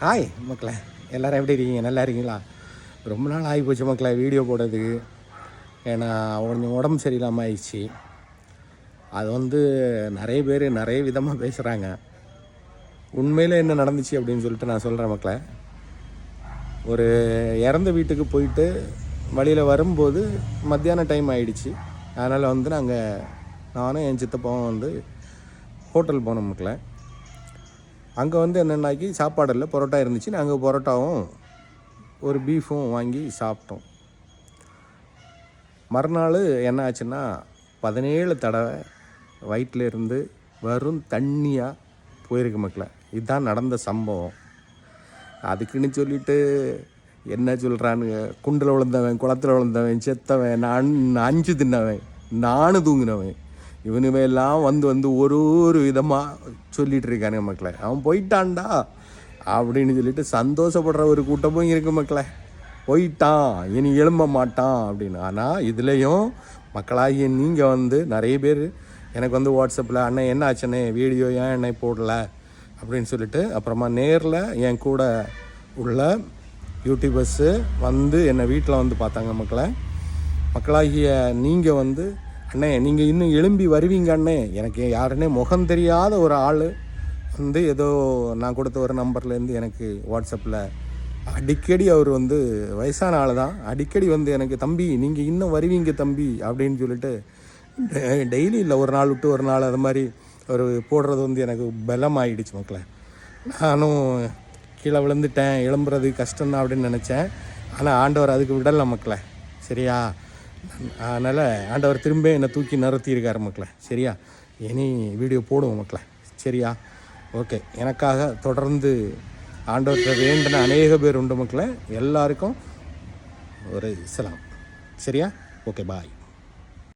Hi மக்களே, எல்லோரும் எப்படி இருக்கீங்க? நல்லா இருக்கீங்களா? ரொம்ப நாள் ஆகி போச்சு மக்களே வீடியோ போடுறதுக்கு. ஏன்னா கொஞ்சம் உடம்பு சரியில்லாமல் ஆயிடுச்சு. அது நிறைய பேர் நிறைய விதமாக பேசுகிறாங்க. உண்மையில் என்ன நடந்துச்சு அப்படின்னு சொல்லிட்டு நான் சொல்கிறேன் மக்களே. ஒரு இறந்த வீட்டுக்கு போயிட்டு வழியில் வரும்போது மத்தியான டைம் ஆகிடுச்சு. அதனால் நானும் என் சித்தப்பாவும் ஹோட்டல் போனோம் மக்களே. அங்கே என்னென்னாக்கி சாப்பாடு இல்லை, பரோட்டா இருந்துச்சு. நாங்கள் பரோட்டாவும் ஒரு பீஃபும் வாங்கி சாப்பிட்டோம். மறுநாள் என்ன ஆச்சுன்னா 17 தடவை வயிற்றில் இருந்து வெறும் தண்ணியாக போயிருக்கு மக்களே. இதுதான் நடந்த சம்பவம். அதுக்குன்னு சொல்லிட்டு என்ன சொல்கிறானுங்க, குண்டில் விழுந்தவன், குளத்தில் விழுந்தவன், செத்தவன், நான் 5 தின்னவன், நானும் தூங்கினவன், இவனுவையெல்லாம் ஒரு விதமாக சொல்லிகிட்டு இருக்கானுங்க மக்களே. அவன் போயிட்டான்டா அப்படின்னு சொல்லிட்டு சந்தோஷப்படுற ஒரு கூட்டமும் இருக்கு மக்களே. போயிட்டான், இனி எழும்ப மாட்டான் அப்படின்னு. ஆனால் இதுலேயும் மக்களாகிய நீங்கள் நிறைய பேர் எனக்கு வாட்ஸ்அப்பில், அண்ணன் என்ன ஆச்சுண்ணே, வீடியோ ஏன் என்னை போடலை அப்படின்னு சொல்லிட்டு, அப்புறமா நேரில் என் கூட உள்ள யூடியூபர்ஸு என்னை வீட்டில் பார்த்தாங்க மக்களே. மக்களாகிய நீங்கள் அண்ணே நீங்கள் இன்னும் எழும்பி வருவீங்க அண்ணே. எனக்கு யாருன்னே முகம் தெரியாத ஒரு ஆள் ஏதோ நான் கொடுத்த ஒரு நம்பர்லேருந்து எனக்கு வாட்ஸ்அப்பில் அடிக்கடி அவர் வயசான ஆள் தான், அடிக்கடி எனக்கு தம்பி நீங்கள் இன்னும் வருவீங்க தம்பி அப்படின்னு சொல்லிட்டு டெய்லி இல்லை, ஒரு நாள் விட்டு ஒரு நாள் அது மாதிரி ஒரு போடுறது எனக்கு பலம் ஆகிடுச்சு மக்களே. நானும் கீழே விழுந்துட்டேன், எழும்புறது கஷ்டம்தான் அப்படின்னு நினச்சேன். ஆனால் ஆண்டவர் அதுக்கு விடலை மக்களே. சரியா? அதனால் ஆண்டவர் திரும்ப என்னை தூக்கி நிறுத்தியிருக்காரு மக்களே. சரியா? இனி வீடியோ போடுவோம் மக்களே. சரியா? ஓகே. எனக்காக தொடர்ந்து ஆண்டவர்கிட்ட வேண்டின அநேக பேர் உண்டு மக்களே. எல்லாருக்கும் ஒரு சலாம். சரியா? ஓகே, பாய்.